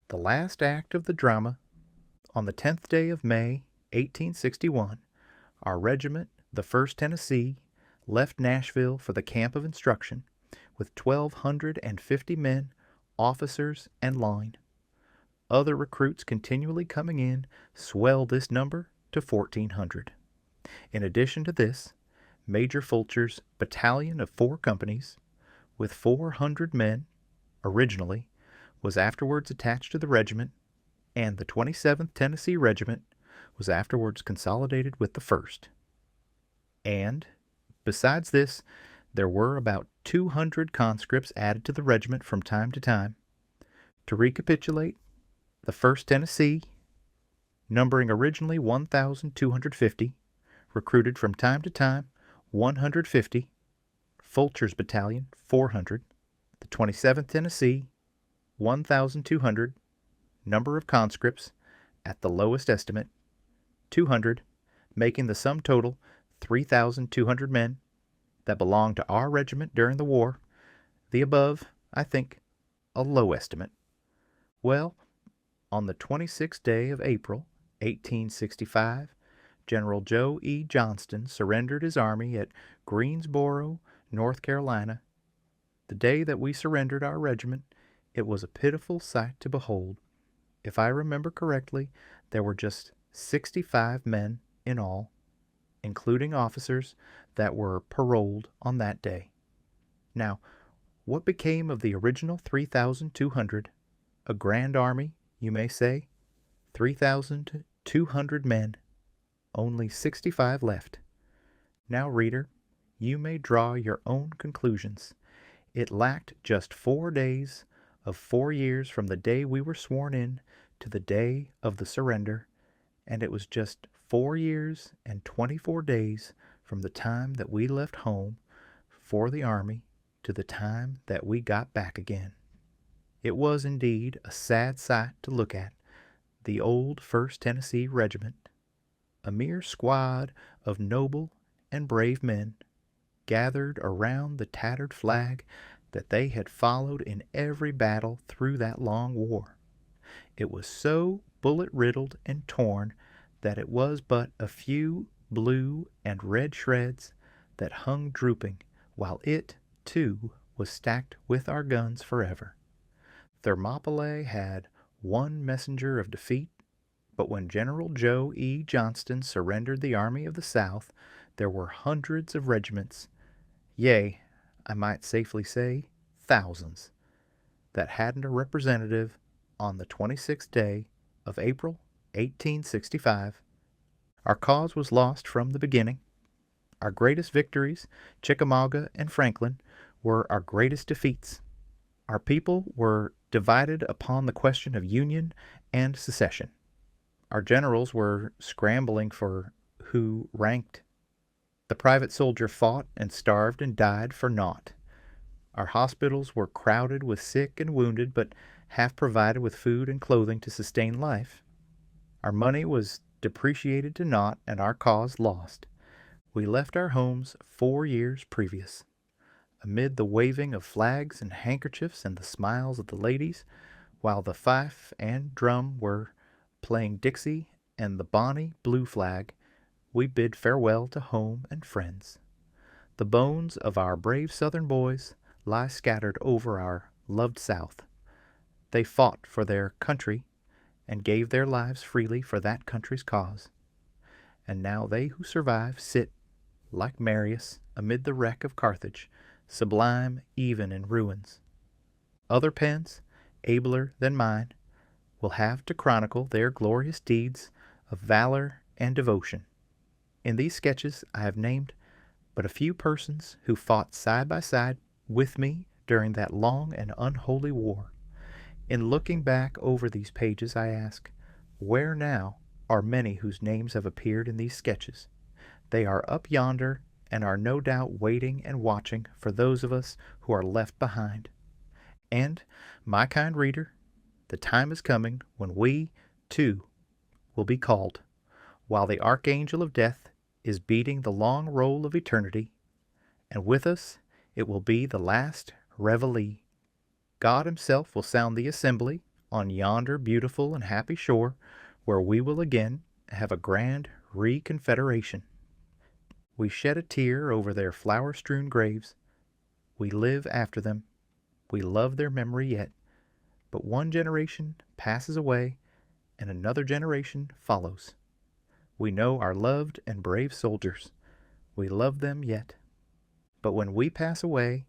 The last act of the drama, on the 10th day of May, 1861, our regiment, the 1st Tennessee, left Nashville for the camp of instruction with 1,250 men, officers, and line. Other recruits continually coming in swelled this number to 1,400. In addition to this, Major Fulcher's battalion of 4 companies, with 400 men, originally, was afterwards attached to the regiment, and the 27th Tennessee Regiment was afterwards consolidated with the 1st. And, besides this, there were about 200 conscripts added to the regiment from time to time. To recapitulate, the 1st Tennessee, numbering originally 1,250, recruited from time to time 150, Fulcher's battalion 400, the 27th Tennessee 1,200, number of conscripts, at the lowest estimate, 200, making the sum total 3,200 men that belonged to our regiment during the war. The above, I think, a low estimate. Well, on the 26th day of April, 1865, General Joe E. Johnston surrendered his army at Greensboro, North Carolina. The day that we surrendered our regiment, it was a pitiful sight to behold. If I remember correctly, there were just 65 men in all, including officers that were paroled on that day. Now, what became of the original 3,200? A grand army, you may say? 3,200 men. Only 65 left. Now, reader, you may draw your own conclusions. It lacked just 4 days of 4 years from the day we were sworn in to the day of the surrender, and it was just 4 years and 24 days from the time that we left home for the army to the time that we got back again. It was indeed a sad sight to look at, the old 1st Tennessee Regiment, a mere squad of noble and brave men, gathered around the tattered flag that they had followed in every battle through that long war. It was so bullet-riddled and torn that it was but a few blue and red shreds that hung drooping, while it, too, was stacked with our guns forever. Thermopylae had one messenger of defeat, but when General Joe E. Johnston surrendered the Army of the South, there were hundreds of regiments, yea, I might safely say, thousands, that hadn't a representative on the 26th day of April, 1865. Our cause was lost from the beginning. Our greatest victories, Chickamauga and Franklin, were our greatest defeats. Our people were divided upon the question of Union and secession. Our generals were scrambling for who ranked. The private soldier fought and starved and died for naught. Our hospitals were crowded with sick and wounded, but half provided with food and clothing to sustain life. Our money was depreciated to naught, and our cause lost. We left our homes 4 years previous. Amid the waving of flags and handkerchiefs and the smiles of the ladies, while the fife and drum were playing Dixie and the bonny blue flag, we bid farewell to home and friends. The bones of our brave Southern boys lie scattered over our loved South. They fought for their country and gave their lives freely for that country's cause. And now they who survive sit, like Marius, amid the wreck of Carthage, sublime even in ruins. Other pens, abler than mine, will have to chronicle their glorious deeds of valor and devotion. In these sketches I have named but a few persons who fought side by side with me during that long and unholy war. In looking back over these pages, I ask, where now are many whose names have appeared in these sketches? They are up yonder and are no doubt waiting and watching for those of us who are left behind. And, my kind reader, the time is coming when we, too, will be called, while the archangel of death is beating the long roll of eternity, and with us it will be the last reveille. God himself will sound the assembly, on yonder beautiful and happy shore, where we will again have a grand reconfederation. We shed a tear over their flower-strewn graves. We live after them. We love their memory yet. But one generation passes away, and another generation follows. We know our loved and brave soldiers. We love them yet. But when we pass away,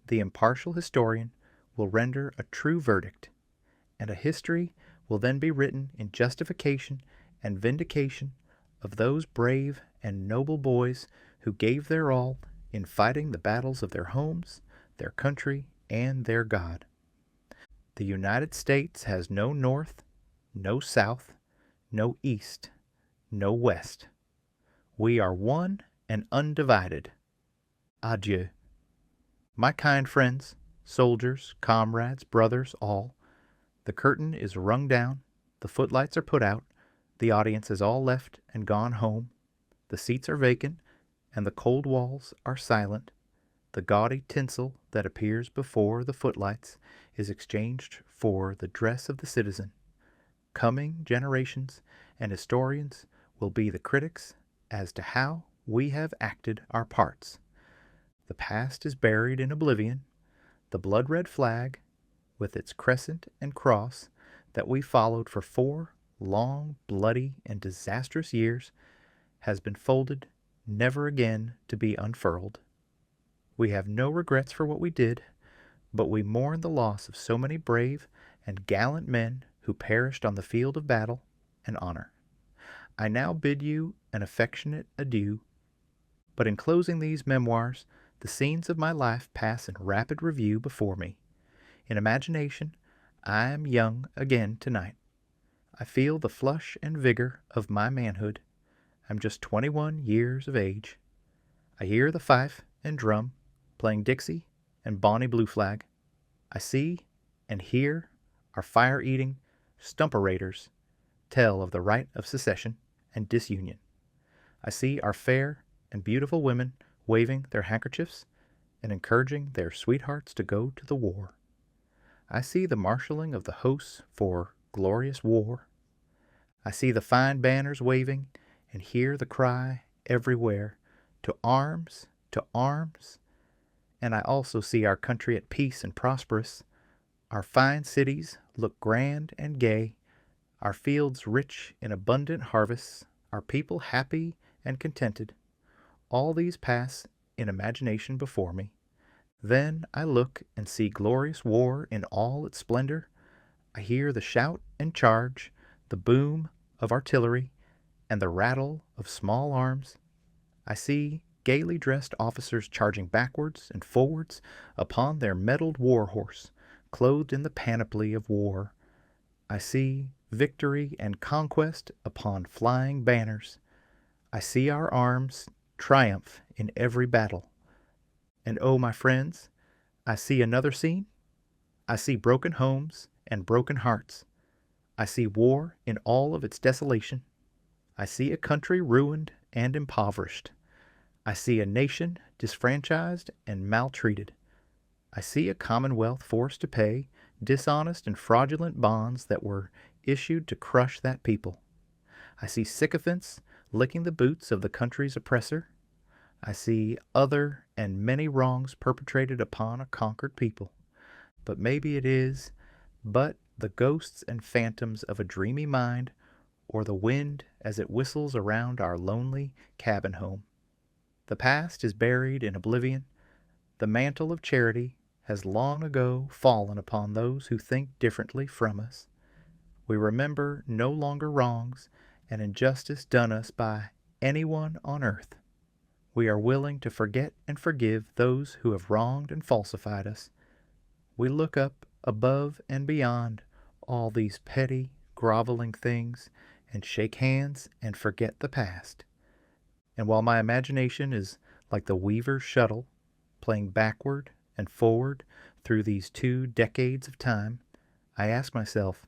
the impartial historian will render a true verdict, and a history will then be written in justification and vindication of those brave and noble boys who gave their all in fighting the battles of their homes, their country, and their God. The United States has no North, no South, no East, no West. We are one and undivided. Adieu. My kind friends, soldiers, comrades, brothers, all, the curtain is rung down, the footlights are put out, the audience has all left and gone home, the seats are vacant, and the cold walls are silent. The gaudy tinsel that appears before the footlights is exchanged for the dress of the citizen. Coming generations and historians will be the critics as to how we have acted our parts. The past is buried in oblivion. The blood-red flag, with its crescent and cross that we followed for 4 long, bloody, and disastrous years, has been folded, never again to be unfurled. We have no regrets for what we did, but we mourn the loss of so many brave and gallant men who perished on the field of battle and honor. I now bid you an affectionate adieu, but in closing these memoirs, the scenes of my life pass in rapid review before me. In imagination, I am young again tonight. I feel the flush and vigor of my manhood. I'm just 21 years of age. I hear the fife and drum playing Dixie and Bonnie Blue Flag. I see and hear our fire-eating stumperators tell of the right of secession and disunion. I see our fair and beautiful women waving their handkerchiefs and encouraging their sweethearts to go to the war. I see the marshalling of the hosts for glorious war. I see the fine banners waving and hear the cry everywhere, to arms, to arms. And I also see our country at peace and prosperous. Our fine cities look grand and gay, our fields rich in abundant harvests, our people happy and contented. All these pass in imagination before me. Then I look and see glorious war in all its splendor. I hear the shout and charge, the boom of artillery, and the rattle of small arms. I see gaily dressed officers charging backwards and forwards upon their mettled war horse, clothed in the panoply of war. I see victory and conquest upon flying banners. I see our arms triumph in every battle. And oh, my friends, I see another scene. I see broken homes and broken hearts. I see war in all of its desolation. I see a country ruined and impoverished. I see a nation disfranchised and maltreated. I see a commonwealth forced to pay dishonest and fraudulent bonds that were issued to crush that people. I see sycophants licking the boots of the country's oppressor. I see other and many wrongs perpetrated upon a conquered people. But maybe it is but the ghosts and phantoms of a dreamy mind, or the wind as it whistles around our lonely cabin home. The past is buried in oblivion. The mantle of charity has long ago fallen upon those who think differently from us. We remember no longer wrongs and injustice done us by anyone on earth. We are willing to forget and forgive those who have wronged and falsified us. We look up above and beyond all these petty, groveling things and shake hands and forget the past. And while my imagination is like the weaver's shuttle, playing backward and forward through these 2 decades of time, I ask myself,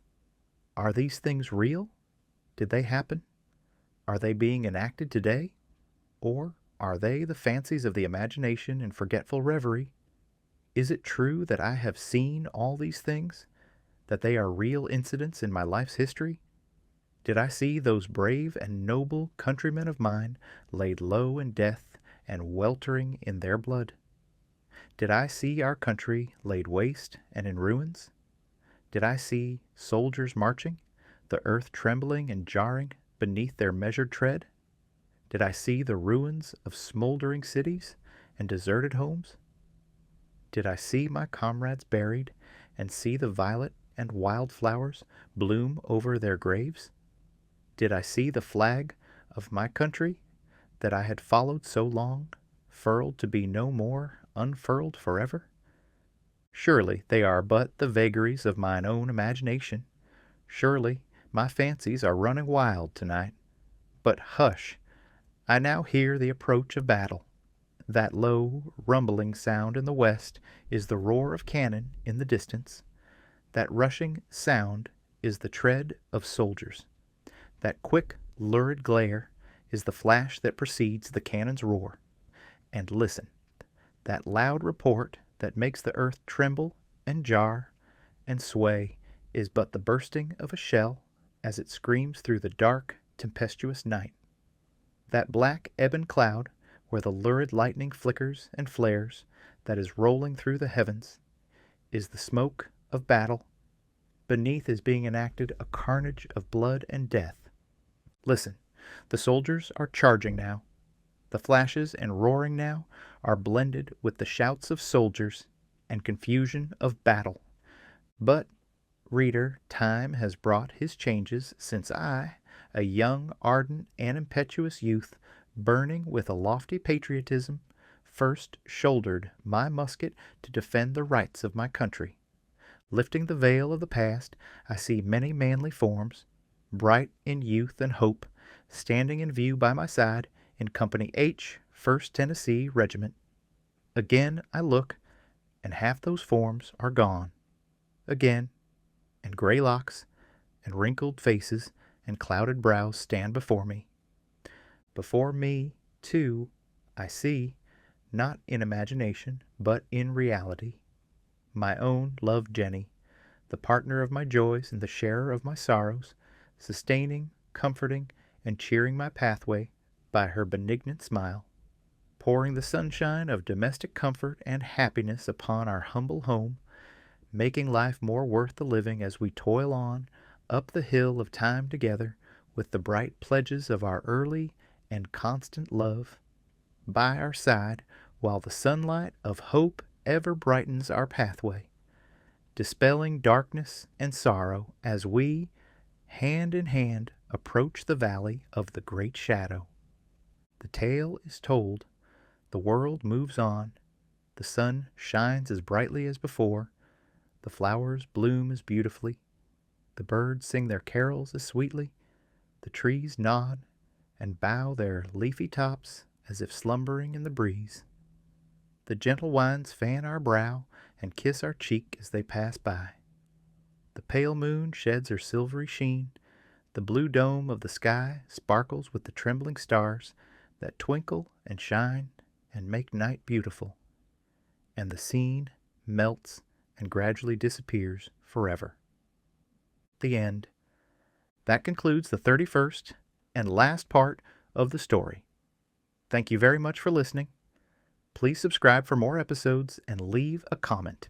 are these things real? Did they happen? Are they being enacted today? Or are they the fancies of the imagination and forgetful reverie? Is it true that I have seen all these things? that they are real incidents in my life's history? Did I see those brave and noble countrymen of mine laid low in death and weltering in their blood? Did I see our country laid waste and in ruins? Did I see soldiers marching, the earth trembling and jarring beneath their measured tread? Did I see the ruins of smoldering cities and deserted homes? Did I see my comrades buried and see the violet and wildflowers bloom over their graves? Did I see the flag of my country that I had followed so long, furled to be no more unfurled forever? Surely they are but the vagaries of mine own imagination. Surely my fancies are running wild tonight. But hush! I now hear the approach of battle. That low, rumbling sound in the west is the roar of cannon in the distance. That rushing sound is the tread of soldiers. That quick, lurid glare is the flash that precedes the cannon's roar. And listen, that loud report that makes the earth tremble and jar and sway is but the bursting of a shell as it screams through the dark, tempestuous night. That black ebon cloud, where the lurid lightning flickers and flares, that is rolling through the heavens, is the smoke of battle. Beneath is being enacted a carnage of blood and death. Listen, the soldiers are charging now. The flashes and roaring now are blended with the shouts of soldiers and confusion of battle. But, reader, time has brought his changes since I, a young, ardent, and impetuous youth, burning with a lofty patriotism, first shouldered my musket to defend the rights of my country. Lifting the veil of the past, I see many manly forms, bright in youth and hope, standing in view by my side in Company Aytch, 1st Tennessee Regiment. Again I look, and half those forms are gone. Again, and gray locks, and wrinkled faces, and clouded brows stand before me. Before me, too, I see, not in imagination, but in reality, my own loved Jenny, the partner of my joys and the sharer of my sorrows, sustaining, comforting, and cheering my pathway by her benignant smile, pouring the sunshine of domestic comfort and happiness upon our humble home, making life more worth the living as we toil on up the hill of time together with the bright pledges of our early and constant love by our side while the sunlight of hope ever brightens our pathway, dispelling darkness and sorrow as we, hand in hand, approach the valley of the great shadow. The tale is told, the world moves on, the sun shines as brightly as before, the flowers bloom as beautifully, the birds sing their carols as sweetly, the trees nod and bow their leafy tops as if slumbering in the breeze. The gentle winds fan our brow and kiss our cheek as they pass by. The pale moon sheds her silvery sheen, the blue dome of the sky sparkles with the trembling stars that twinkle and shine and make night beautiful, and the scene melts and gradually disappears forever. The end. That concludes the 31st and last part of the story. Thank you very much for listening. Please subscribe for more episodes and leave a comment.